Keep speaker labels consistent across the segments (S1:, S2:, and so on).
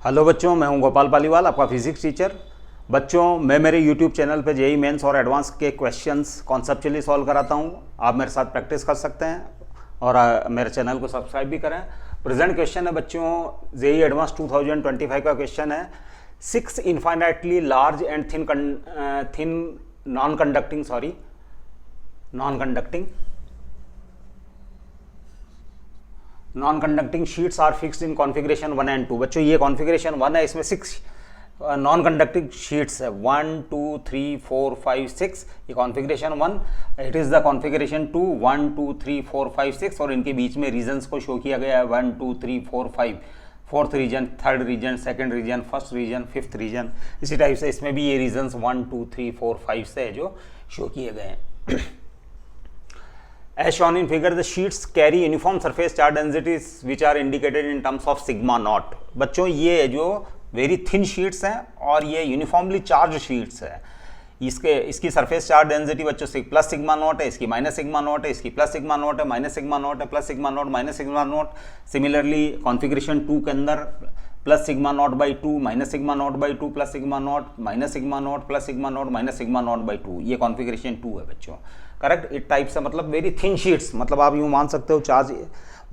S1: Hello बच्चों, मैं हूं गोपाल पालीवाल, आपका फिजिक्स टीचर। बच्चों, मैं मेरे यूट्यूब चैनल पे जेईई मेंस और एडवांस के क्वेश्चंस कॉन्सेप्चुअली सॉल्व कराता हूं। आप मेरे साथ प्रैक्टिस कर सकते हैं और मेरे चैनल को सब्सक्राइब भी करें। प्रेजेंट क्वेश्चन है बच्चों, जेईई एडवांस 2025 का क्वेश्चन है। 6 infinitely large and thin non conducting sheets are fixed in configuration 1 and 2। बच्चों, ये कॉन्फ़िगरेशन 1 है, इसमें 6 नॉन कंडक्टिंग शीट्स है। 1 2 3 4 5 6, ये configuration 1। It is the configuration 2, 1 2 3 4 5 6, और इनके बीच में रीजन्स को शो किया गया है 1 2 3 4 5, fourth region, third region, second region, first region, fifth region. इसी टाइप से इसमें भी ये रीजन्स 1 2 3 4 5 से है जो शो किए गए हैं। As shown in figure, the sheets carry uniform surface charge densities which are indicated in terms of sigma naught। बच्चों, ये जो वेरी थिन शीट्स हैं और ये यूनिफॉर्मली चार्ज शीट्स है। इसकी सरफेस चार्ज डेंसिटी बच्चों से प्लस सिग्मा नॉट है, इसकी माइनस सिग्मा नॉट है, इसकी प्लस सिग्मा नॉट है, माइनस सिग्मा नॉट है, plus sigma not, minus sigma not. Similarly configuration 2 के अंदर plus sigma not by 2, minus sigma not by 2, plus sigma not, minus sigma not, plus sigma not, minus sigma not by 2। ये configuration 2 है बच्चों, correct. इस type से मतलब very thin sheets, मतलब आप यूँ मान सकते हो चार्ज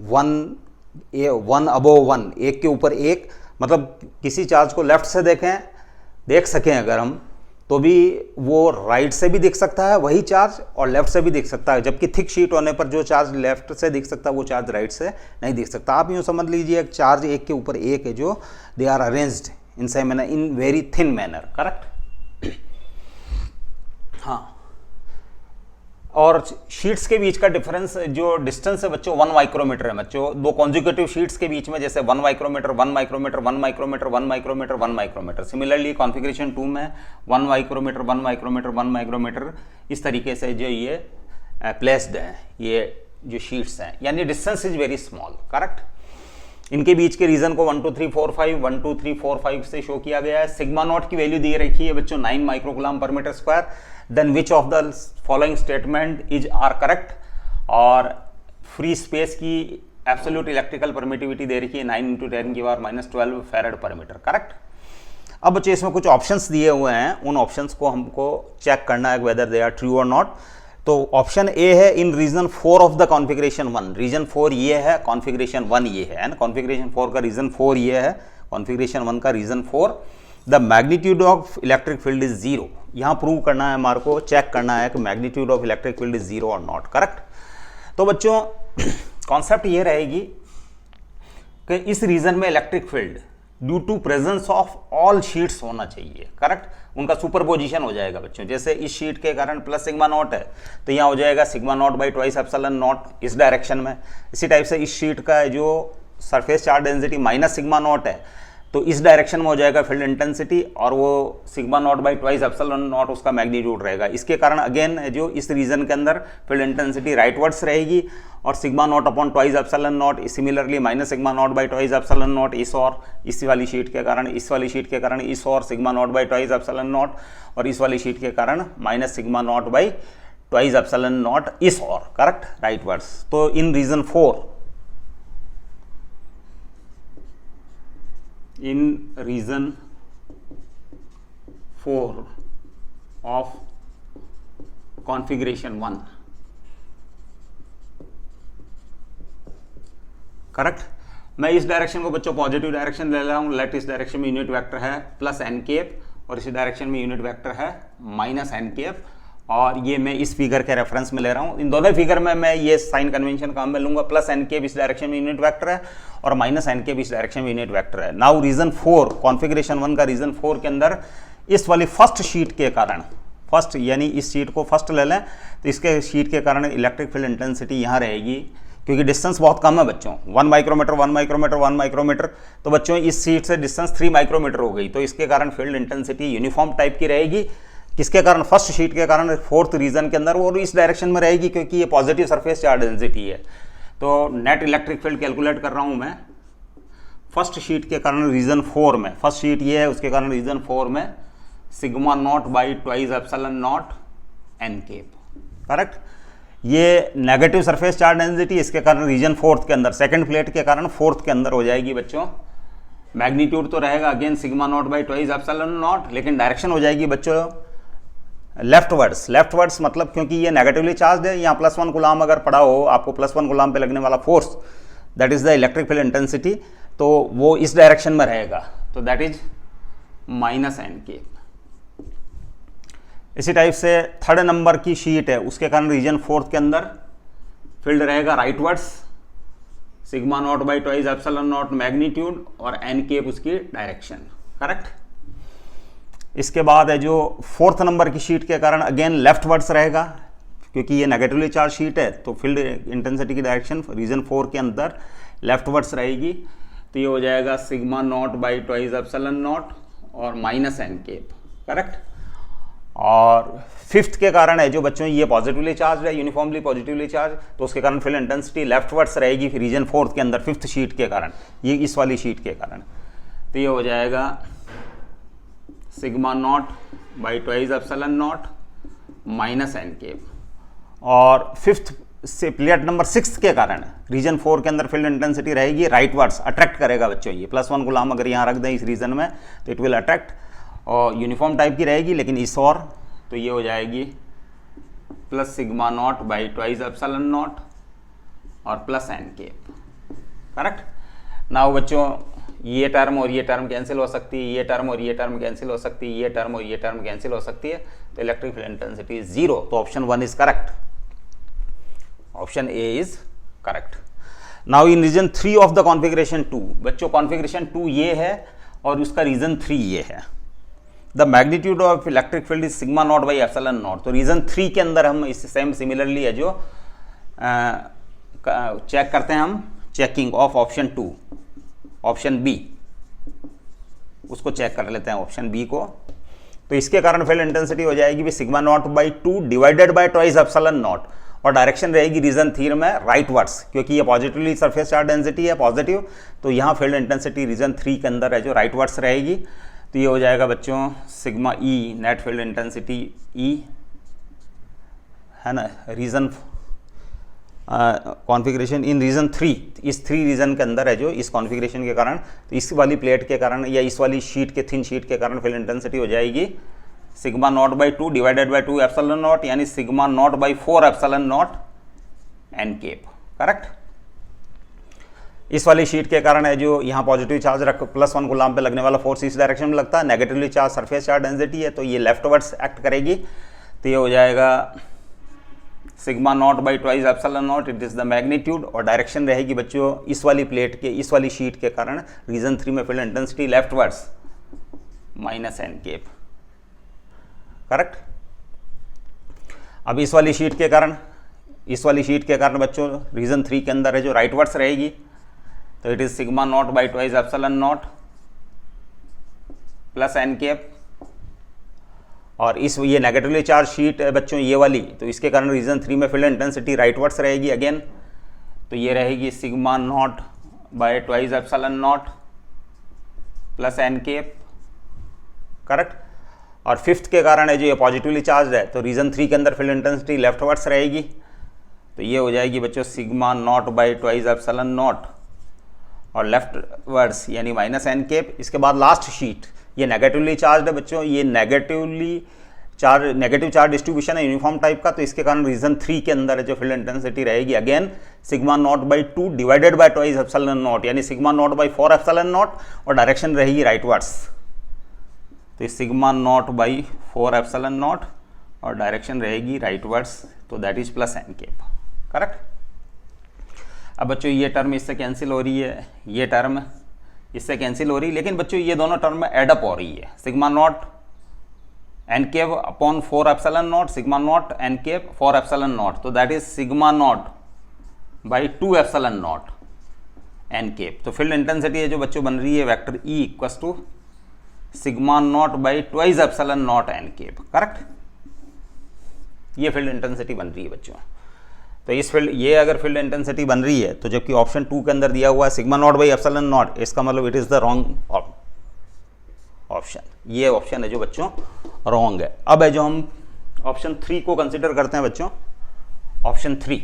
S1: वन अबोव वन, एक के ऊपर एक। मतलब किसी चार्ज को लेफ्ट से देख सकें अगर हम, तो भी वो राइट से भी दिख सकता है वही चार्ज, और लेफ्ट से भी दिख सकता है। जबकि थिक शीट होने पर जो चार्ज लेफ्ट से दिख सकता है वो चार्ज राइट से नहीं दिख सकता। आप यूँ समझ लीजिए एक चार्ज एक के ऊपर एक है जो they are arranged in same manner, in very thin manner, correct. हाँ, और शीट्स के बीच का डिफरेंस जो डिस्टेंस है बच्चों 1 माइक्रोमीटर है बच्चों। दो कॉन्जिक्यूटिव शीट्स के बीच में जैसे 1 micrometre, 1 micrometre, 1 micrometre, 1 micrometre, 1 micrometre. Similarly configuration 2 में 1 माइक्रोमीटर, 1 माइक्रोमीटर, 1 माइक्रोमीटर, इस तरीके से जो ये प्लेस्ड है ये जो शीट्स हैं, यानी distance is very small, correct. इनके बीच के रीजन को 1 2 3 4 5, 1 2 3 4 5 से शो किया गया है। सिग्मा नॉट की वैल्यू दी रखी है बच्चों 9 microcoulomb per metre square. Then which of the following statement is are correct. और फ्री स्पेस की एब्सोल्यूट इलेक्ट्रिकल परमिटिविटी दे रखी है 9 × 10⁻⁻12 फैराड पर मीटर, करेक्ट। अब बच्चों इसमें कुछ ऑप्शंस दिए हुए हैं, उन ऑप्शंस को हमको चेक करना है वेदर दे आर ट्रू और नॉट। तो ऑप्शन ए है in region 4 of the configuration 1। Region 4 ये है, कॉन्फ़िगरेशन 1 ये है ना। कॉन्फ़िगरेशन 4 का रीजन 4 ये है, कॉन्फ़िगरेशन 1 का region 4। The magnitude of electric field is 0। यहाँ प्रूव करना है हमारे को, चेक करना है कि magnitude of electric field is 0 और नॉट, करेक्ट। तो बच्चों कॉन्सेप्ट ये रहेगी कि इस रीजन में electric field due to presence of all sheets होना चाहिए, करेक्ट। उनका सुपरपोजिशन हो जाएगा बच्चों। जैसे इस शीट के कारण प्लस सिग्मा नॉट है तो यहाँ हो जाएगा sigma not by twice epsilon not इस डायरेक्शन में। इसी टाइप से इस शीट का जो surface charge density minus sigma not है तो इस डायरेक्शन में हो जाएगा फील्ड इंटेंसिटी, और वो sigma not by twice epsilon not उसका मैग्नीट्यूड रहेगा। इसके कारण अगेन जो इस रीजन के अंदर फील्ड इंटेंसिटी राइटवर्ड्स रहेगी, और sigma not upon twice epsilon not, similarly minus sigma not by twice epsilon not इस और इस वाली शीट के कारण, इस वाली शीट के कारण इस और sigma not by twice epsilon not, और इस वाली शीट के कारण minus sigma not by twice epsilon not इस और, करेक्ट, राइटवर्ड्स। तो in region 4, in region 4 of configuration 1, correct. मैं इस डायरेक्शन को बच्चों पॉजिटिव डायरेक्शन ले रहा हूँ। लेट इस डायरेक्शन में यूनिट वेक्टर है प्लस एन केप, और इस डायरेक्शन में यूनिट वेक्टर है माइनस एन केप, और ये मैं इस फिगर के रेफरेंस में ले रहा हूँ। इन दोनों फिगर में मैं ये साइन कन्वेंशन काम में लूंगा। प्लस एन केप इस डायरेक्शन में यूनिट वेक्टर है और माइनस एन केप इस डायरेक्शन में यूनिट वेक्टर है। नाउ रीजन 4, कॉन्फ़िगरेशन 1 का रीजन 4 के अंदर इस वाली फर्स्ट शीट के कारण, फर्स्ट यानी इस शीट को फर्स्ट ले लें तो इसके शीट के कारण इलेक्ट्रिक फील्ड इंटेंसिटी यहाँ रहेगी, क्योंकि डिस्टेंस बहुत कम है बच्चों, 1 माइक्रोमीटर, 1 माइक्रोमीटर, 1 माइक्रोमीटर। तो बच्चों इस शीट से डिस्टेंस 3 माइक्रोमीटर हो गई, तो इसके कारण फील्ड इंटेंसिटी यूनिफॉर्म टाइप की रहेगी। किसके कारण? फर्स्ट शीट के कारण, फोर्थ रीजन के अंदर, और इस डायरेक्शन में रहेगी क्योंकि ये पॉजिटिव सरफेस चार्ज डेंसिटी है। तो नेट इलेक्ट्रिक फील्ड कैलकुलेट कर रहा हूँ मैं फर्स्ट शीट के कारण रीजन 4 में। फर्स्ट शीट ये है, उसके कारण रीजन 4 में sigma not by twice epsilon naught N cap, correct. ये नेगेटिव सरफेस चार्ज डेंसिटी, इसके कारण रीजन 4th के अंदर, सेकंड प्लेट के कारण 4th के अंदर हो जाएगी बच्चों मैग्नीट्यूड तो रहेगा again sigma not by twice epsilon not, लेकिन डायरेक्शन हो जाएगी बच्चों लेफ्टवर्ड्स। लेफ्टवर्ड्स मतलब क्योंकि ये नेगेटिवली चार्ज है, यहाँ +1 कूलाम अगर पड़ा हो आपको, +1 कूलाम पे लगने वाला force, that is the electric field intensity, तो वो इस डायरेक्शन में रहेगा, तो दैट इज -n। इसी टाइप से थर्ड नंबर की शीट है, उसके कारण रीजन 4 के अंदर फील्ड रहेगा rightwards, sigma not by twice epsilon not magnitude और n उसकी डायरेक्शन, करेक्ट। इसके बाद है जो 4th नंबर की शीट के कारण अगेन लेफ्टवर्ड्स रहेगा, क्योंकि ये नेगेटिवली चार्ज शीट है, तो फील्ड इंटेंसिटी की डायरेक्शन रीजन 4 के अंदर लेफ्टवर्ड्स रहेगी, तो ये हो जाएगा sigma not by twice epsilon not और -n, करेक्ट। और 5th के कारण है जो बच्चों ये पॉजिटिवली चार्ज है, यूनिफॉर्मली पॉजिटिवली चार्ज, तो उसके कारण फील्ड इंटेंसिटी लेफ्टवर्ड्स रहेगी रीजन 4 के अंदर 5th शीट के कारण, ये इस वाली शीट के कारण, तो ये हो जाएगा sigma not by twice epsilon not -n। और 5th से प्लेट नंबर 6 के कारण रीजन 4 के अंदर फील्ड इंटेंसिटी रहेगी राइटवर्ड्स, अट्रैक्ट करेगा बच्चों, ये +1 गुलाम अगर यहाँ रख दें इस रीजन में तो इट विल अट्रैक्ट, और यूनिफॉर्म टाइप की रहेगी लेकिन इस और, तो ये हो जाएगी plus sigma not by twice epsilon not और +n, करेक्ट। नाउ बच्चों ये टर्म और ये टर्म कैंसिल हो सकती है, ये टर्म और ये टर्म कैंसिल हो सकती है, ये टर्म और ये टर्म कैंसिल हो सकती है, तो इलेक्ट्रिक फील्ड इंटेंसिटी 0, तो option 1 is correct, option A is correct. Now in region 3 of the configuration 2, बच्चों कॉन्फ़िगरेशन 2 ये है और उसका रीजन 3 ये है, the magnitude of electric field is sigma not by epsilon not, तो रीजन 3 के अंदर हम इस सेम सिमिलरली है जो चेक करते हैं हम, checking of option 2, option B, उसको चेक कर लेते हैं ऑप्शन बी को, तो इसके कारण फील्ड इंटेंसिटी हो जाएगी भी sigma not by 2 divided by twice epsilon not, और डायरेक्शन रहेगी रीजन 3 में राइटवर्ड्स, क्योंकि ये पॉजिटिवली सरफेस चार्ज डेंसिटी है पॉजिटिव, तो यहाँ फील्ड इंटेंसिटी रीजन 3 के अंदर है जो राइटवर्ड्स रहेगी, तो ये हो जाएगा बच्चों सिग्मा ई, नेट फील्ड इंटेंसिटी ई है ना, रीजन कॉन्फ़िगरेशन इन रीजन 3, इस 3 रीजन के अंदर है जो इस कॉन्फ़िगरेशन के कारण, तो इस वाली प्लेट के कारण या इस वाली शीट के थिन शीट के कारण फील्ड इंटेंसिटी हो जाएगी sigma not by 2 divided by 2 epsilon not, यानी sigma not by 4 epsilon not n, correct. इस वाली शीट के कारण है जो यहाँ पॉजिटिव चार्ज रख +1 गुलाम पे लगने वाला फोर्स इस डायरेक्शन में लगता है, negatively charge surface charge density है, तो ये लेफ्टवर्ड्स एक्ट करेगी, तो ये हो जाएगा sigma not by twice epsilon not, it is the magnitude, और डायरेक्शन रहेगी बच्चों इस वाली प्लेट के, इस वाली शीट के कारण रीजन 3 में फील्ड इंटेंसिटी लेफ्टवर्ड्स -n, करेक्ट। अब इस वाली शीट के कारण, इस वाली शीट के कारण बच्चों रीजन 3 के अंदर है जो राइटवर्ड्स रहेगी, तो it is sigma not by twice epsilon not +n, और इस ये नेगेटिवली चार्ज शीट है बच्चों ये वाली, तो इसके कारण रीजन 3 में फील्ड इंटेंसिटी राइटवर्ड्स रहेगी अगेन, तो ये रहेगी sigma not by twice epsilon not +n, correct. और 5th के कारण है जो ये पॉजिटिवली चार्ज है, तो रीजन 3 के अंदर फील्ड इंटेंसिटी लेफ्टवर्ड्स रहेगी, तो ये हो जाएगी बच्चों sigma not by twice epsilon not और लेफ्टवर्ड्स यानी -n। इसके बाद लास्ट शीट ये नेगेटिवली चार्ज है बच्चों, ये नेगेटिव चार्ज डिस्ट्रीब्यूशन है यूनिफॉर्म टाइप का, तो इसके कारण रीजन 3 के अंदर है जो फील्ड इंटेंसिटी रहेगी again sigma not by 2 divided by twice epsilon not, यानी sigma not by 4 epsilon not, और डायरेक्शन रहेगी राइटवर्ड्स, तो sigma not by 4 epsilon not और डायरेक्शन रहेगी राइटवर्ड्स, तो दैट इज +n, करेक्ट। अब बच्चों ये टर्म इससे कैंसिल हो रही है, ये टर्म इससे कैंसिल हो रही है, लेकिन बच्चों ये दोनों टर्म में एडअप हो रही है, sigma not n upon 4 epsilon not, sigma not n 4 epsilon not, तो that is sigma not by 2 epsilon not n, तो फील्ड इंटेंसिटी है जो बच्चों बन रही है vector E equals to sigma not by twice epsilon not n, correct. ये field intensity बन रही है बच्चों, तो इस फील्ड ये अगर फील्ड इंटेंसिटी बन रही है, तो जबकि ऑप्शन 2 के अंदर दिया हुआ है sigma not by epsilon not, इसका मतलब it is the wrong option, ये ऑप्शन है जो बच्चों रॉन्ग है। अब है जो हम ऑप्शन 3 को कंसिडर करते हैं बच्चों, ऑप्शन 3,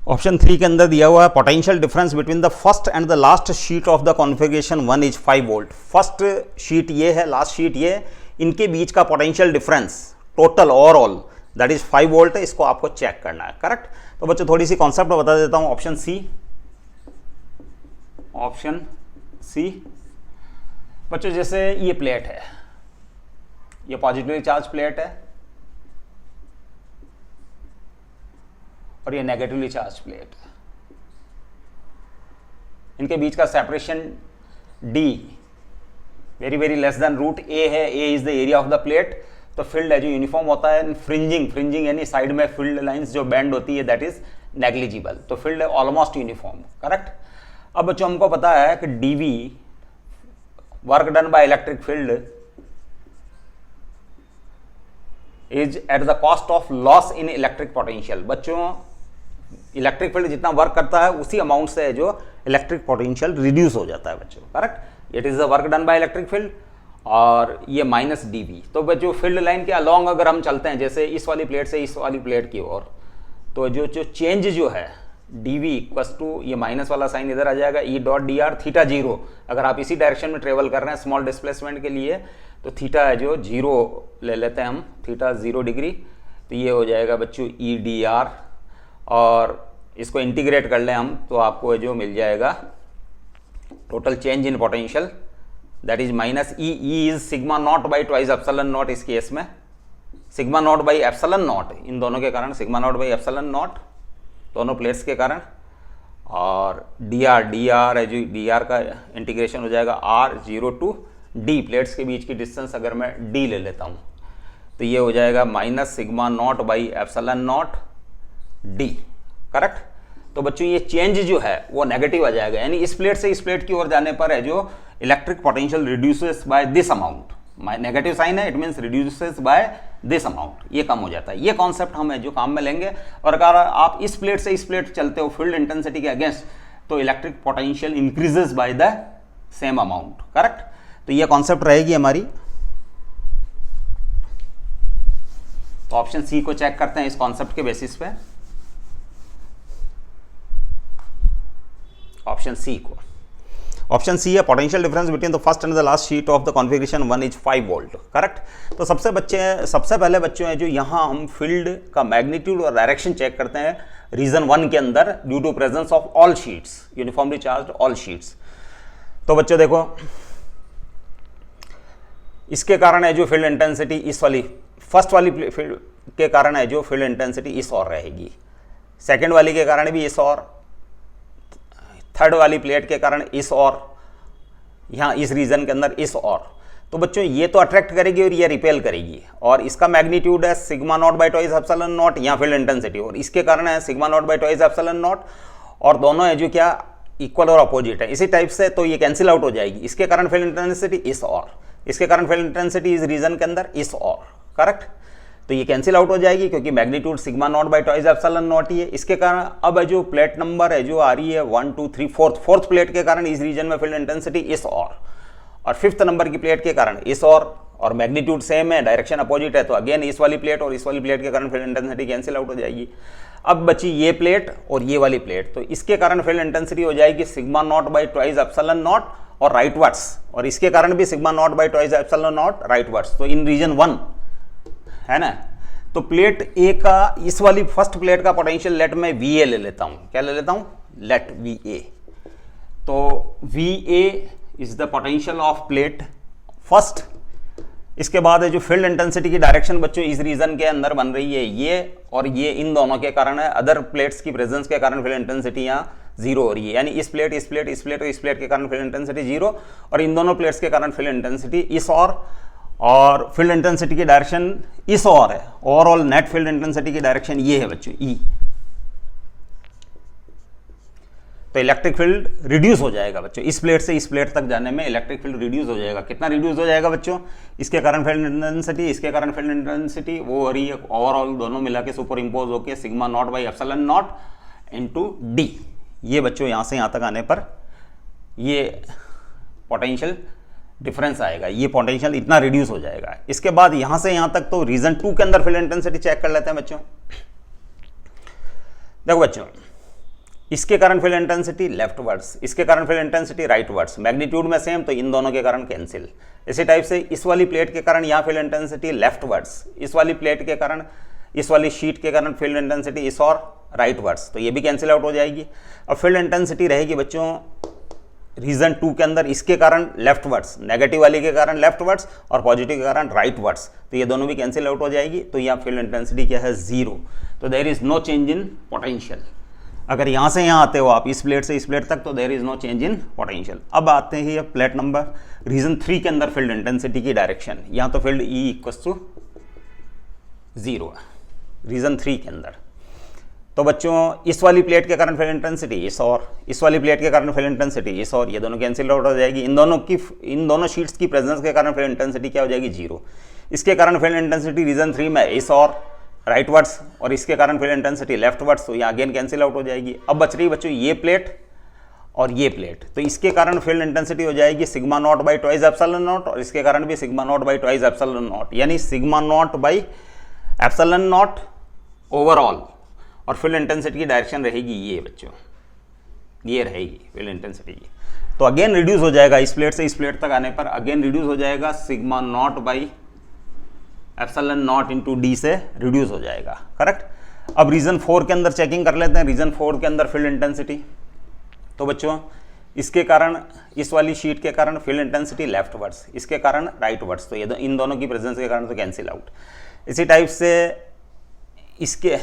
S1: ऑप्शन 3 के अंदर दिया हुआ है potential difference between the first and the last sheet of the configuration 1 is 5 volt. First sheet ये है, लास्ट शीट ये, इनके बीच का potential difference total overall that is 5 volt है। इसको आपको चेक करना है, करेक्ट। तो बच्चों थोड़ी सी कॉन्सेप्ट बता देता हूं। ऑप्शन सी बच्चों, जैसे ये प्लेट है, ये पॉजिटिवली चार्ज प्लेट है और ये नेगेटिवली चार्ज प्लेट है। इनके बीच का separation D very very less than root A है। A is the area of the plate. तो फील्ड है जो यूनिफॉर्म होता है। फ्रिंजिंग यानी साइड में फील्ड लाइंस जो बैंड होती है दैट इज नेग्लिजिबल। तो फील्ड है ऑलमोस्ट यूनिफॉर्म, करेक्ट। अब बच्चों हमको पता है कि dV work done by electric field is at the cost of loss in electric potential. बच्चों इलेक्ट्रिक फील्ड जितना वर्क करता है उसी अमाउंट से जो इलेक्ट्रिक पोटेंशियल रिड्यूस हो जाता है बच्चों, correct. It is the work done by electric field और ये माइनस dV। तो बच्चों फील्ड लाइन के अलॉन्ग अगर हम चलते हैं, जैसे इस वाली प्लेट से इस वाली प्लेट की ओर, तो जो चेंज जो है dV इक्वस टू ये माइनस वाला साइन इधर आ जाएगा, E डॉट dr थीटा 0। अगर आप इसी डायरेक्शन में ट्रेवल कर रहे हैं स्मॉल डिस्प्लेसमेंट के लिए, तो थीटा है जो 0 ले लेते हैं हम, थीटा 0 डिग्री। तो ये हो जाएगा बच्चों E dr, और इसको इंटीग्रेट कर लें हम तो आपको जो मिल जाएगा total change in potential that is minus E is sigma not by twice epsilon not. इस केस में sigma not by epsilon not, इन दोनों के कारण sigma not by epsilon not, दोनों प्लेट्स के कारण। और dr है जो dr का इंटीग्रेशन हो जाएगा r 0 टू d, प्लेट्स के बीच की डिस्टेंस अगर मैं d ले लेता हूँ तो ये हो जाएगा minus sigma not by epsilon not d, correct. तो बच्चों ये चेंज जो है वो नेगेटिव आ जाएगा, यानी इस प्लेट से इस प्लेट की ओर जाने पर है जो electric potential reduces by this amount. Negative sign है, it means reduces by this amount, ये कम हो जाता है। ये कॉन्सेप्ट हम है जो काम में लेंगे। और अगर आप इस प्लेट से इस प्लेट चलते हो फील्ड इंटेंसिटी के अगेंस्ट, तो electric potential increases by the same amount, correct. तो ये कॉन्सेप्ट रहेगी हमारी। तो ऑप्शन सी को चेक करते हैं इस कॉन्सेप्ट के बेसिस पे। ऑप्शन सी को, ऑप्शन सी है potential difference between the first and the last sheet of the configuration 1 is 5 volt, correct. तो सबसे पहले बच्चों हैं जो यहाँ हम फील्ड का मैग्नीट्यूड और डायरेक्शन चेक करते हैं रीजन 1 के अंदर due to presence of all sheets, uniformly charged all sheets. तो बच्चों देखो इसके कारण है जो फील्ड इंटेंसिटी इस वाली फर्स्ट वाली फील्ड के कारण है जो फील्ड इंटेंसिटी इस और रहेगी, सेकेंड वाली के कारण भी इस और, थर्ड वाली प्लेट के कारण इस और, यहाँ इस रीजन के अंदर इस और। तो बच्चों ये तो अट्रैक्ट करेगी और ये रिपेल करेगी, और इसका मैग्नीट्यूड है sigma not by twice epsilon not, यहाँ फील्ड इंटेंसिटी, और इसके कारण है sigma not by twice epsilon not, और दोनों है जो क्या इक्वल और अपोजिट है इसी टाइप से। तो ये कैंसिल आउट हो जाएगी। इसके कारण फील्ड इंटेंसिटी इस और, इसके कारण फील्ड इंटेंसिटी इस रीजन के अंदर इस और, करेक्ट। तो ये कैंसिल आउट हो जाएगी क्योंकि magnitude sigma not by twice epsilon not ही है। इसके कारण अब जो प्लेट नंबर है जो आ रही है 1 2 3 फोर्थ प्लेट के कारण इस रीजन में फील्ड इंटेंसिटी इस और फिफ्थ नंबर की प्लेट के कारण इस और मैग्नीट्यूड सेम है, डायरेक्शन अपोजिट है, तो अगेन इस वाली प्लेट और इस वाली प्लेट के कारण फील्ड इंटेंसिटी कैंसिल आउट हो जाएगी। अब बची ये प्लेट और ये वाली प्लेट, तो इसके कारण फील्ड इंटेंसिटी हो जाएगी sigma not by twice epsilon not और राइटवर्ड्स, और इसके कारण भी sigma not by twice epsilon not rightwards. तो इन रीजन 1 है ना। तो प्लेट ए का इस वाली फर्स्ट प्लेट का पोटेंशियल लेट मैं VA ले लेता हूं। क्या ले लेता हूं? Let VA। तो VA is the potential of plate first. इसके बाद है जो फील्ड इंटेंसिटी की डायरेक्शन बच्चों इस रीजन के अंदर बन रही है ये और ये, इन दोनों के कारण है, अदर प्लेट्स की प्रेजेंस के कारण फील्ड इंटेंसिटी यहाँ 0 हो रही है, यानी इस प्लेट इस प्लेट इस प्लेट और इस प्लेट के कारण फील्ड इंटेंसिटी 0, और इन दोनों प्लेट्स के कारण फील्ड इंटेंसिटी इस और फील्ड इंटेंसिटी की डायरेक्शन इस और है। ओवरऑल नेट फील्ड इंटेंसिटी की डायरेक्शन ये है बच्चों E। तो इलेक्ट्रिक फील्ड रिड्यूस हो जाएगा बच्चों, इस प्लेट से इस प्लेट तक जाने में इलेक्ट्रिक फील्ड रिड्यूस हो जाएगा। कितना रिड्यूस हो जाएगा बच्चों? इसके कारण फील्ड इंटेंसिटी, इसके कारण फील्ड इंटेंसिटी वो हो रही है ओवरऑल दोनों मिला के सुपर इम्पोज होकर sigma not by epsilon not into D। ये बच्चों यहाँ से यहाँ तक आने पर ये पोटेंशियल डिफरेंस आएगा, ये पोटेंशियल इतना रिड्यूस हो जाएगा। इसके बाद यहां से यहां तक तो रीजन 2 के अंदर फील्ड इंटेंसिटी चेक कर लेते हैं बच्चों। देखो बच्चों इसके कारण फील्ड इंटेंसिटी लेफ्टवर्ड्स, इसके कारण फील्ड इंटेंसिटी राइटवर्ड्स, मैग्नीट्यूड में सेम तो इन दोनों के कारण कैंसिल। इसी टाइप से इस वाली प्लेट के कारण यहाँ फील्ड इंटेंसिटी लेफ्टवर्ड्स, इस वाली प्लेट के कारण, इस वाली शीट के कारण फील्ड इंटेंसिटी इस और राइटवर्ड्स, तो ये भी कैंसिल आउट हो जाएगी। अब फील्ड इंटेंसिटी रहेगी बच्चों रीजन 2 के अंदर, इसके कारण लेफ्टवर्ड्स, नेगेटिव वाली के कारण लेफ्टवर्ड्स और पॉजिटिव के कारण राइटवर्ड्स, तो ये दोनों भी कैंसिल आउट हो जाएगी। तो यहाँ फील्ड इंटेंसिटी क्या है 0, तो there is no change in potential. अगर यहाँ से यहाँ आते हो आप इस प्लेट से इस प्लेट तक, तो there is no change in potential. अब आते हैं ये प्लेट नंबर रीजन 3 के अंदर फील्ड इंटेंसिटी की डायरेक्शन, यहाँ तो फील्ड E इक्वल्स टू 0 है रीजन 3 के अंदर। तो बच्चों इस वाली प्लेट के कारण फील्ड इंटेंसिटी इस और, इस वाली प्लेट के कारण फील्ड इंटेंसिटी इस और, ये दोनों कैंसिल आउट हो जाएगी। इन दोनों शीट्स की प्रेजेंस के कारण फील्ड इंटेंसिटी क्या हो जाएगी 0। इसके कारण फील्ड इंटेंसिटी रीजन 3 में इस और राइटवर्ड्स, और इसके कारण फील्ड इंटेंसिटी लेफ्टवर्ड्स, तो यहाँ अगेन कैंसिल आउट हो जाएगी। अब बच रही बच्चों ये प्लेट और ये प्लेट, तो इसके कारण फील्ड इंटेंसिटी हो जाएगी sigma not by twice epsilon not, और इसके कारण भी sigma not by twice epsilon not, यानी sigma not by epsilon not overall. और फील्ड इंटेंसिटी की डायरेक्शन रहेगी ये बच्चों, ये रहेगी फील्ड इंटेंसिटी की। तो अगेन रिड्यूस हो जाएगा इस प्लेट से इस प्लेट तक आने पर, अगेन रिड्यूस हो जाएगा sigma not by epsilon not into D से रिड्यूस हो जाएगा, करेक्ट। अब रीजन 4 के अंदर चेकिंग कर लेते हैं, रीजन 4 के अंदर फील्ड इंटेंसिटी। तो बच्चों इसके कारण, इस वाली शीट के कारण फील्ड इंटेंसिटी लेफ्टवर्ड्स, इसके कारण राइटवर्ड्स, तो ये इन दोनों की प्रेजेंस के कारण तो कैंसिल आउट। इसी टाइप से इसके,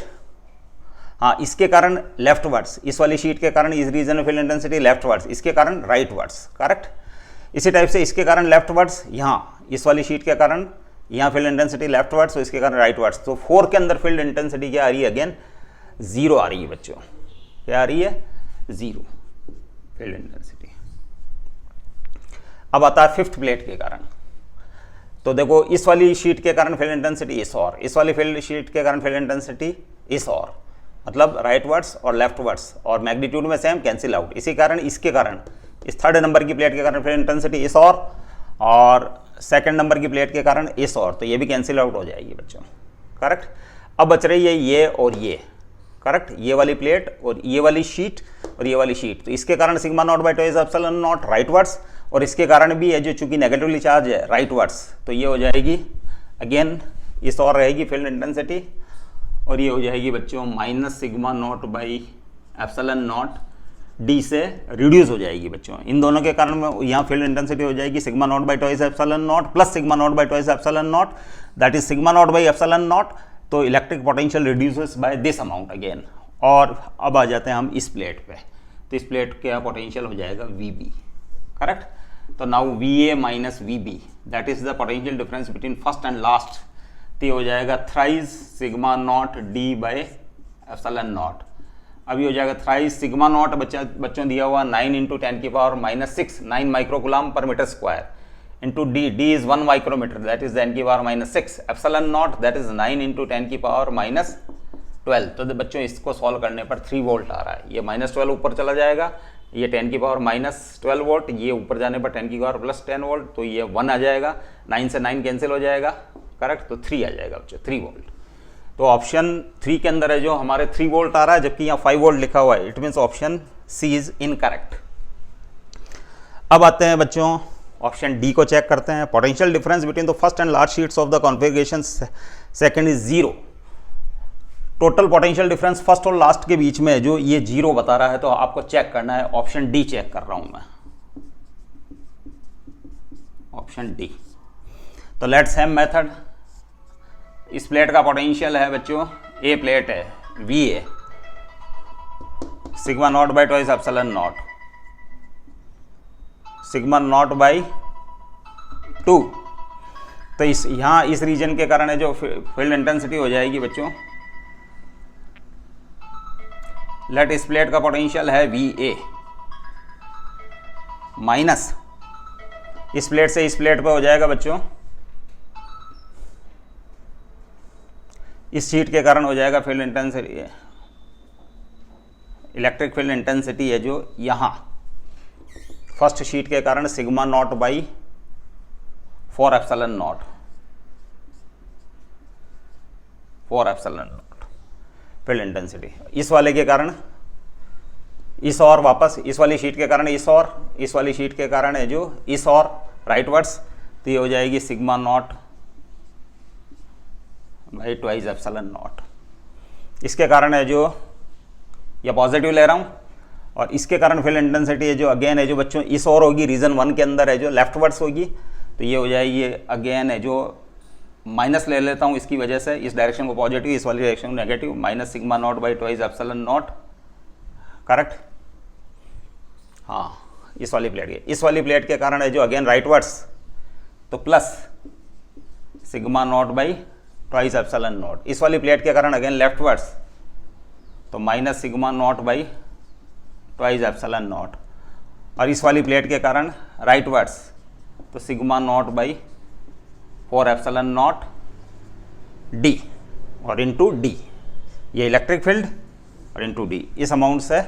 S1: हाँ इसके कारण लेफ्टवर्ड्स, इस वाली शीट के कारण इस रीजन में फील्ड इंटेंसिटी लेफ्टवर्ड्स, इसके कारण राइटवर्ड्स, करेक्ट। इसी टाइप से इसके कारण लेफ्टवर्ड्स, यहाँ इस वाली शीट के कारण यहाँ फील्ड इंटेंसिटी लेफ्टवर्ड्स, तो इसके कारण राइटवर्ड्स। तो 4 के अंदर फील्ड इंटेंसिटी क्या आ रही है, अगेन 0 आ रही है बच्चों, क्या आ रही है 0 फील्ड इंटेंसिटी। अब आता है 5th प्लेट के कारण। तो देखो इस वाली शीट के कारण फील्ड इंटेंसिटी इस और, इस वाली फील्ड शीट के कारण फील्ड इंटेंसिटी इस और, मतलब राइटवर्ड्स और लेफ्टवर्ड्स, और मैग्नीट्यूड में सेम कैंसिल आउट। इसी कारण इसके कारण इस 3rd नंबर की प्लेट के कारण फील्ड इंटेंसिटी इस और 2nd नंबर की प्लेट के कारण इस और, तो ये भी कैंसिल आउट हो जाएगी बच्चों, करेक्ट। अब बच रही है ये और ये, करेक्ट, ये वाली प्लेट और ये वाली शीट और ये वाली शीट, तो इसके कारण sigma not by twice epsilon not rightwards, और इसके कारण भी है जो चूंकि नेगेटिवली चार्ज है राइटवर्ड्स, तो ये हो जाएगी अगेन इस और रहेगी फील्ड इंटेंसिटी, और ये हो जाएगी बच्चों minus sigma not by epsilon not D से रिड्यूस हो जाएगी बच्चों। इन दोनों के कारण यहाँ फील्ड इंटेंसिटी हो जाएगी sigma not by twice epsilon not plus sigma not by twice epsilon not, that is sigma not by epsilon not. तो electric potential reduces by this amount again. और अब आ जाते हैं हम इस प्लेट पे, तो इस प्लेट का पोटेंशियल हो जाएगा VB, करेक्ट। तो now VA minus VB, that is the potential difference between first and last, तो हो जाएगा thrice sigma not D by epsilon not. अभी हो जाएगा थ्राइस सिग्मा नॉट बच्चों दिया हुआ 9 इंटू 10 की power -6, 9 microcoulomb per metre square, into D, D is 1 micrometre, that is 10 की power -6, epsilon not that is 9 into 10 की पावर -12। तो बच्चों इसको सॉल्व करने पर 3 वोल्ट आ रहा है, ये -12 ऊपर चला जाएगा, ये 10 की पावर -12 वोल्ट, ये ऊपर जाने पर 10 की पावर +10 वोल्ट, तो ये 1 आ जाएगा, 9 से 9 कैंसिल हो जाएगा, करेक्ट, तो 3 आ जाएगा बच्चों, 3 वोल्ट। तो ऑप्शन 3 के अंदर है जो हमारे 3 वोल्ट आ रहा है, जबकि यहाँ 5 वोल्ट लिखा हुआ है, it means option C is incorrect. अब आते हैं बच्चों ऑप्शन डी को चेक करते हैं। Potential difference between the first and last sheets of the configuration second is 0। Total potential difference first और लास्ट के बीच में जो ये 0 बता रहा है, तो आपको चेक करना है, ऑप्शन डी चेक कर रहा हूं मैं, ऑप्शन डी। तो लेट्स हैव मेथड। इस प्लेट का पोटेंशियल है बच्चों, ए प्लेट है VA, sigma not by twice epsilon not, sigma not by 2। तो इस यहाँ इस रीजन के कारण है जो फील्ड इंटेंसिटी हो जाएगी बच्चों, लेट इस प्लेट का पोटेंशियल है VA माइनस इस प्लेट से इस प्लेट पे हो जाएगा बच्चों, इस शीट के कारण हो जाएगा field intensity, electric field intensity है जो यहाँ फर्स्ट शीट के कारण sigma not by 4 epsilon not, 4 epsilon not field intensity. इस वाले के कारण इस और वापस इस वाली शीट के कारण इस और इस वाली शीट के कारण है जो इस और राइटवर्ड्स, तो ये हो जाएगी sigma not by twice epsilon not. इसके कारण है जो ये पॉजिटिव ले रहा हूँ, और इसके कारण फील्ड इंटेंसिटी है जो अगेन है जो बच्चों इस और होगी, रीजन 1 के अंदर है जो लेफ्टवर्ड्स होगी, तो ये हो जाएगी अगेन है जो माइनस ले लेता हूँ इसकी वजह से, इस डायरेक्शन को पॉजिटिव इस वाली डायरेक्शन को negative, minus sigma not by twice epsilon not, correct. हाँ, इस वाली प्लेट के कारण है जो अगेन राइटवर्ड्स, तो plus sigma not by twice epsilon not. इस वाली प्लेट के कारण अगेन लेफ्टवर्ड्स, तो minus sigma not by twice epsilon not, और इस वाली प्लेट के कारण राइटवर्ड्स, तो sigma not by 4 epsilon not D, और इनटू डी, ये इलेक्ट्रिक फील्ड और इनटू डी, इस अमाउंट से,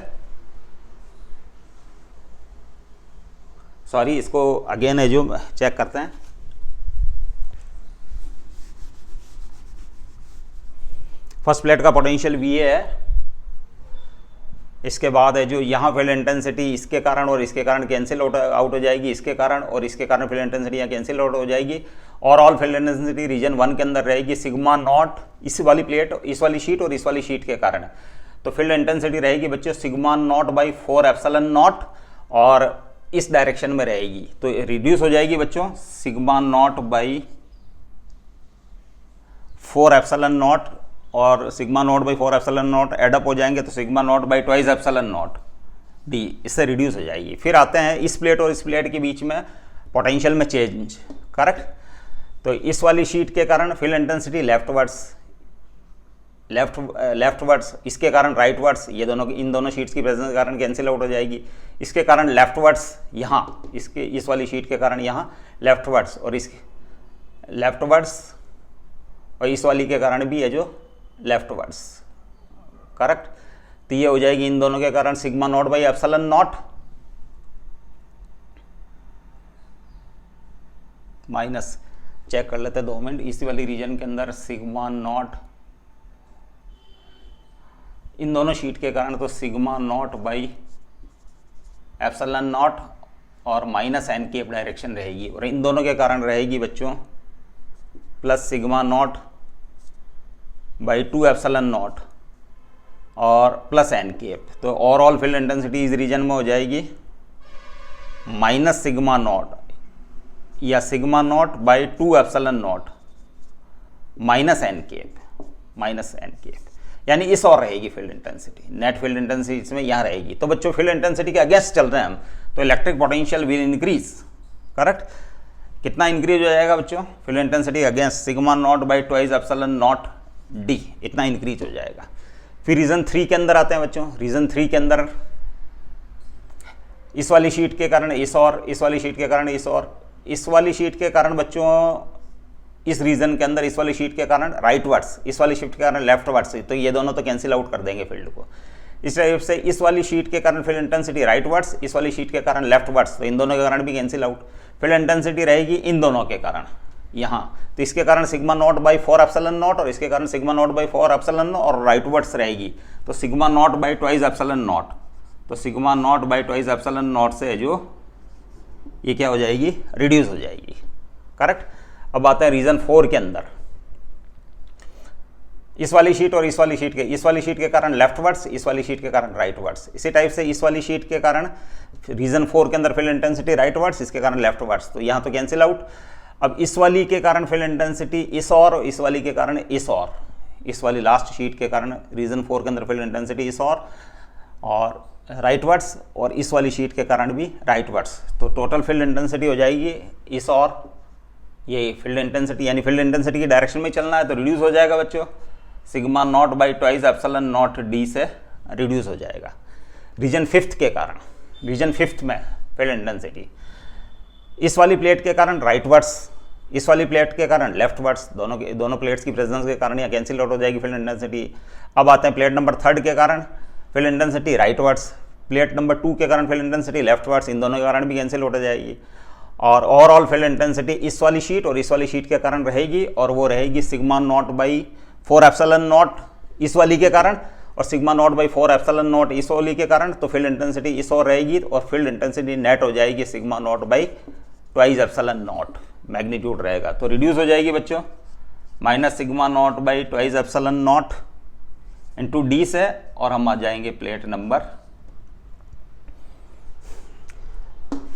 S1: सॉरी इसको अगेन है जो चेक करते हैं। फर्स्ट प्लेट का पोटेंशियल VA है, इसके बाद है जो यहाँ फील्ड इंटेंसिटी इसके कारण और इसके कारण कैंसिल आउट हो जाएगी, इसके कारण और इसके कारण फील्ड इंटेंसिटी यहाँ कैंसिल आउट हो जाएगी, और ऑल फील्ड इंटेंसिटी रीजन 1 के अंदर रहेगी सिग्मा नॉट इस वाली प्लेट, इस वाली शीट और इस वाली शीट के कारण, तो फील्ड इंटेंसिटी रहेगी बच्चों sigma not by 4 epsilon not, और इस डायरेक्शन में रहेगी, तो रिड्यूस हो जाएगी बच्चों sigma not by 4 epsilon not, और sigma not by 4 epsilon not add up हो जाएंगे, तो sigma not by twice epsilon not D, इससे रिड्यूस हो जाएगी। फिर आते हैं इस प्लेट और इस प्लेट के बीच में पोटेंशियल में चेंज, करेक्ट। तो इस वाली शीट के कारण फील्ड इंटेंसिटी लेफ्टवर्ड्स, इसके कारण राइटवर्ड्स, ये दोनों इन दोनों शीट्स की प्रेजेंस के कारण कैंसिल आउट हो जाएगी, इसके कारण लेफ्टवर्ड्स यहाँ इसके इस वाली शीट के कारण यहाँ लेफ्टवर्ड्स, और इसके लेफ्टवर्ड्स और इस वाली के कारण भी है जो लेफ्टवर्ड्स, करेक्ट। तो ये हो जाएगी इन दोनों के कारण sigma not by epsilon naught minus, check कर लेते हैं 2 मिनट, इसी वाली रीजन के अंदर सिग्मा नॉट इन दोनों शीट के कारण, तो sigma not by epsilon not और माइनस एन की डायरेक्शन रहेगी, और इन दोनों के कारण रहेगी बच्चों plus sigma not by 2 epsilon not और प्लस एन केप, तो ओवरऑल फील्ड इंटेंसिटी इस रीजन में हो जाएगी माइनस सिग्मा नॉट या sigma not by 2 epsilon naught minus N cap, यानी इस और रहेगी field intensity, net field intensity इसमें यहाँ रहेगी। तो बच्चों फील्ड इंटेंसिटी के अगेंस्ट चल रहे हैं हम, तो electric potential will increase, correct. कितना इंक्रीज हो जाएगा बच्चों, field intensity against sigma not by twice epsilon not D, इतना इंक्रीज हो जाएगा। फिर रीजन 3 के अंदर आते हैं बच्चों। रीजन 3 के अंदर इस वाली शीट के कारण इस और, इस वाली शीट के कारण इस और, इस वाली शीट के कारण बच्चों इस रीजन के अंदर इस वाली शीट के कारण राइटवर्ड्स, इस वाली शीट के कारण लेफ्टवर्ड्स, तो ये दोनों तो कैंसिल आउट कर देंगे फील्ड को। इस टाइप से इस वाली शीट के कारण फील्ड इंटेंसिटी राइटवर्ड्स, इस वाली शीट के कारण लेफ्टवर्ड्स, तो इन दोनों के कारण भी कैंसिल आउट। फील्ड इंटेंसिटी रहेगी इन दोनों के कारण यहाँ, तो इसके कारण sigma not by 4 epsilon not और इसके कारण sigma not by 4 epsilon not और राइटवर्ड्स रहेगी, तो sigma not by twice epsilon not, तो sigma not by twice epsilon not से जो ये क्या हो जाएगी, रिड्यूस हो जाएगी, करेक्ट। अब आते हैं रीजन 4 के अंदर। इस वाली शीट और इस वाली शीट के, इस वाली शीट के कारण लेफ्टवर्ड्स, इस वाली शीट के कारण राइटवर्ड्स। इसी टाइप से इस वाली शीट के कारण रीजन 4 के अंदर फील्ड इंटेंसिटी राइटवर्ड्स, इसके कारण लेफ्टवर्ड्स, तो यहाँ तो कैंसिल आउट। अब इस वाली के कारण फील्ड इंटेंसिटी इस और, इस वाली के कारण इस और, इस वाली लास्ट शीट के कारण रीजन 4 के अंदर फील्ड इंटेंसिटी इस और राइटवर्ड्स, और इस वाली शीट के कारण भी राइटवर्ड्स, तो टोटल फील्ड इंटेंसिटी हो जाएगी इस और ये फील्ड इंटेंसिटी, यानी फील्ड इंटेंसिटी की डायरेक्शन में चलना है तो रिड्यूस हो जाएगा बच्चों, sigma not by twice epsilon not D से रिड्यूस हो जाएगा। रीजन 5 के कारण, रीजन 5 में फील्ड इंटेंसिटी इस वाली प्लेट के कारण राइटवर्ड्स, इस वाली प्लेट के कारण लेफ्टवर्ड्स, दोनों प्लेट्स की प्रेजेंस के कारण यहाँ कैंसिल आउट हो जाएगी फील्ड इंटेंसिटी। अब आते हैं प्लेट नंबर 3 के कारण फील्ड इंटेंसिटी राइटवर्ड्स, प्लेट नंबर 2 के कारण फील्ड इंटेंसिटी लेफ्टवर्ड्स, इन दोनों के कारण भी कैंसिल आउट हो जाएगी, और ओवरऑल फील्ड इंटेंसिटी इस वाली शीट और इस वाली शीट के कारण रहेगी, और वो रहेगी sigma not by 4 epsilon not इस वाली के कारण, और sigma not by 4 epsilon not इस वाली के कारण, तो फील्ड इंटेंसिटी इस और रहेगी और फील्ड इंटेंसिटी नेट हो जाएगी sigma not by twice epsilon not, magnitude रहेगा तो रिड्यूस हो जाएगी बच्चों, minus sigma not by twice epsilon not into D से, और हम आ जाएंगे प्लेट नंबर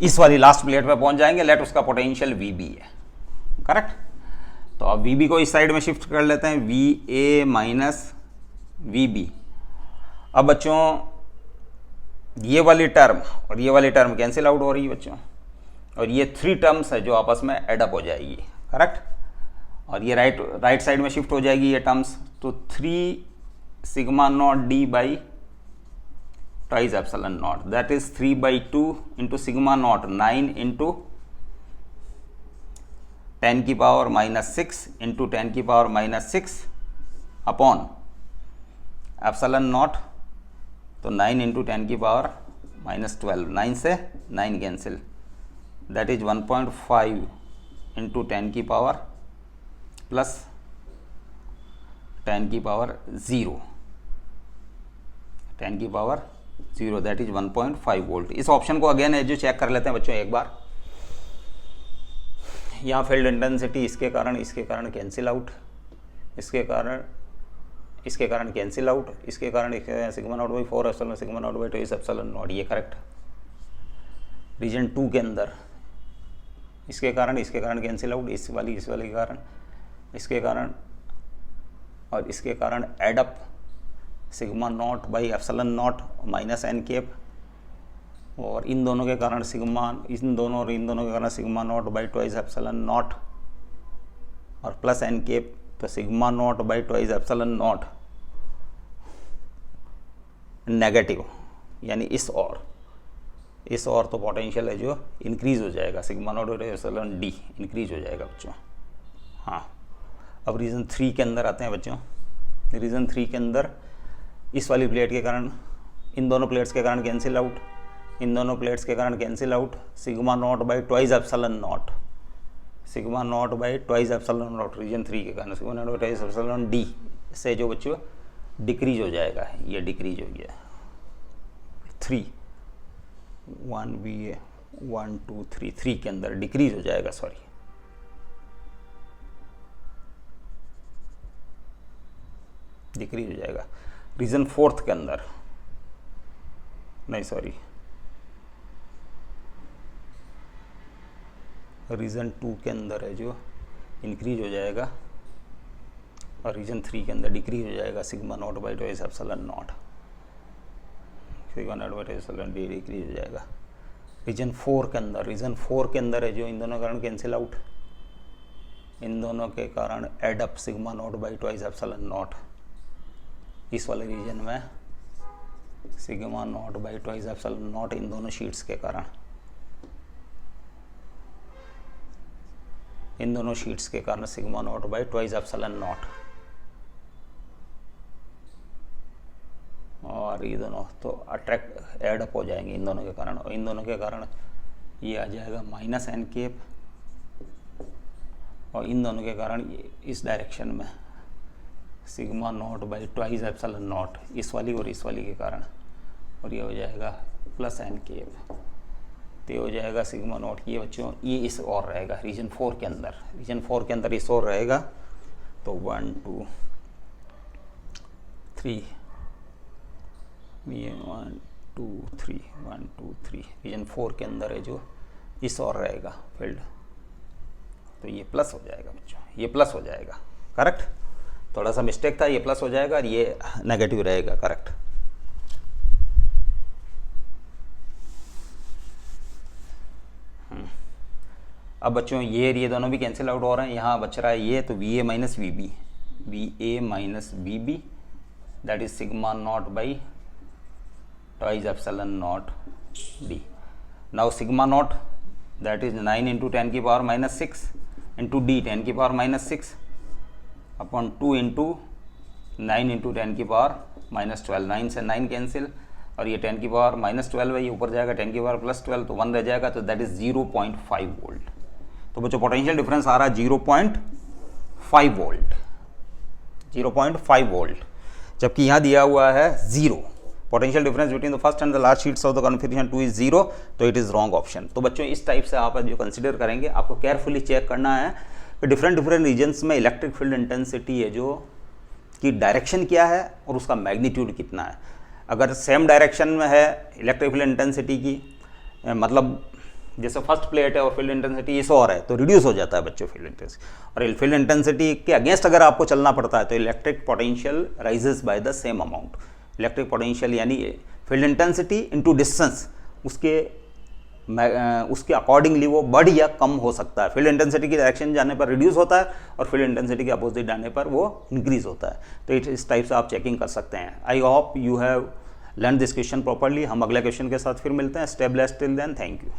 S1: इस वाली लास्ट प्लेट पे पहुंच जाएंगे। लेट उसका पोटेंशियल वीबी है, करेक्ट। तो अब वीबी को इस साइड में शिफ्ट कर लेते हैं, वी ए माइनस वीबी। अब बच्चों ये वाली टर्म और ये वाली टर्म कैंसिल आउट हो रही है बच्चों, और ये 3 टर्म्स है जो आपस में एडअप हो जाएगी, करेक्ट। और ये राइट साइड में शिफ्ट हो जाएगी ये टर्म्स, तो 3 sigma not D by twice epsilon not, that is 3/2 into sigma not 9 into 10 की पावर -6 इंटू 10 की पावर -6 अपॉन एप्सिलॉन नॉट, तो 9 इंटू 10 की पावर -12, 9 से 9 कैंसिल, दैट इज 1.5 इंटू 10 की पावर प्लस 10 की पावर 0, 10 की पावर 0, दैट इज 1.5 वोल्ट। इस option को अगेन है जो चेक कर लेते हैं बच्चों एक बार। यहाँ फील्ड इंटेंसिटी इसके कारण कैंसिल आउट, इसके कारण कैंसिल आउट, इसके कारण sigma not by 4 epsilon sigma not by 2 epsilon not, ये करेक्ट। रीजन 2 के अंदर इसके कारण कैंसिल आउट, इस वाली के कारण, इसके कारण और इसके कारण add up sigma not by epsilon naught minus N cap, और इन दोनों के कारण इन दोनों के कारण sigma not by twice epsilon not और प्लस एन केप, तो sigma not by twice epsilon naught negative, यानी इस और तो पोटेंशियल है जो इंक्रीज हो जाएगा, sigma not by epsilon D increase हो जाएगा बच्चों। हाँ, अब रीज़न 3 के अंदर आते हैं बच्चों। रीज़न 3 के अंदर इस वाली प्लेट के कारण, इन दोनों प्लेट्स के कारण कैंसिल आउट, इन दोनों प्लेट्स के कारण cancel out, sigma not by twice epsilon not, sigma not by twice epsilon naught region 3 के कारण sigma not by twice epsilon D से जो बच्चों डिक्रीज हो जाएगा, ये डिक्रीज हो गया 3 1 बी 1 2 3 के अंदर डिक्रीज हो जाएगा, सॉरी डिक्रीज हो जाएगा। रीजन 4 के अंदर नहीं, सॉरी रीजन 2 के अंदर है जो इंक्रीज हो जाएगा, और रीजन 3 के अंदर डिक्रीज हो जाएगा sigma not by twice epsilon not, sigma not by twice epsilon D decrease हो जाएगा। रीजन 4 के अंदर है जो इन दोनों कारण कैंसिल आउट, इन दोनों के कारण add up sigma not by twice epsilon not, इस वाले रीजन में sigma not by twice epsilon not इन दोनों शीट्स के कारण, इन दोनों शीट्स के कारण sigma not by twice epsilon not, और ये दोनों तो अट्रैक्ट एडअप हो जाएंगे इन दोनों के कारण, और इन दोनों के कारण ये आ जाएगा माइनस एन केप, और इन दोनों के कारण ये इस डायरेक्शन में sigma not by twice epsilon not, इस वाली और इस वाली के कारण, और ये हो जाएगा प्लस एन केप, तो हो जाएगा सिग्मा नॉट, ये बच्चों ये इस और रहेगा रीजन 4 के अंदर, इस और रहेगा, तो 1 2 3 ये 1 2 3 1 2 3 रीजन 4 के अंदर है जो इस और रहेगा फील्ड, तो ये प्लस हो जाएगा बच्चों, ये प्लस हो जाएगा, करेक्ट। थोड़ा सा मिस्टेक था, ये प्लस हो जाएगा और ये नेगेटिव रहेगा, करेक्ट। अब बच्चों ये दोनों भी कैंसिल आउट हो रहे हैं, यहाँ बच रहा है ये, तो V A minus V B that is sigma not by twice epsilon not D. Now sigma naught that is 9 into 10 की पावर -6 इंटू डी 10 की पावर -6 अपॉन 2 इंटू 9 इंटू 10 की पावर -12, 9 से 9 कैंसिल, और ये 10 की पावर -12 है, ये ऊपर जाएगा 10 की पावर +12, तो 1 रह जाएगा, तो दैट इज 0.5 वोल्ट। तो बच्चों पोटेंशियल डिफरेंस आ रहा है 0.5 वोल्ट, 0.5 वोल्ट। जबकि यहाँ दिया हुआ है 0। Potential difference between the first and the last sheets of the configuration 2 is 0, तो इट इज़ रॉन्ग ऑप्शन। तो बच्चों इस टाइप से आप जो कंसिडर करेंगे, आपको केयरफुली चेक करना है कि डिफरेंट रीजन्स में इलेक्ट्रिक फील्ड इंटेंसिटी है जो कि डायरेक्शन क्या है और उसका मैग्नीट्यूड कितना है। अगर सेम डायरेक्शन में है इलेक्ट्रिक फील्ड इंटेंसिटी की, मतलब जैसे फर्स्ट प्लेट है और फील्ड इंटेंसिटी इस और है, तो रिड्यूस हो जाता है बच्चों फील्ड इंटेंसिटी। और फील्ड इंटेंसिटी के अगेंस्ट अगर आपको चलना पड़ता है तो electric potential rises by the same amount. Electric potential यानी फील्ड इंटेंसिटी इनटू डिस्टेंस, उसके अकॉर्डिंगली वो बढ़ या कम हो सकता है। फील्ड इंटेंसिटी की डायरेक्शन जाने पर रिड्यूस होता है और फील्ड इंटेंसिटी के अपोजिट जाने पर वो इंक्रीज होता है। तो इस टाइप से आप चेकिंग कर सकते हैं। I hope you have learn this question properly. हम अगले क्वेश्चन के साथ फिर मिलते हैं। Stay blessed till then, thank you.